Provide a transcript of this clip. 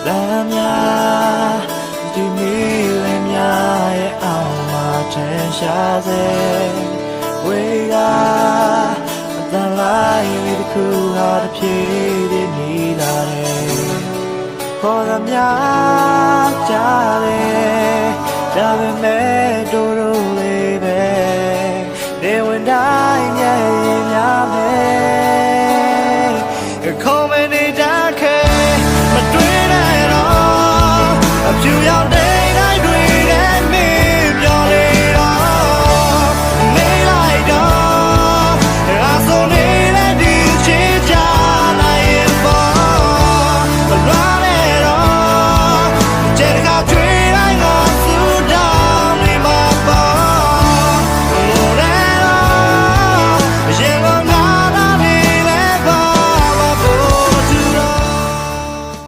လမ်းများဒီမီးလင်းများရဲ့အောက်မှာထင်ရှားစေဝေးကအတန်လိုက်တစ်ခုဟာတစ်ပြေးတည်းနေလာတယ်ခေါ်ရများကြားတယ်ဒါပေမဲ့တို့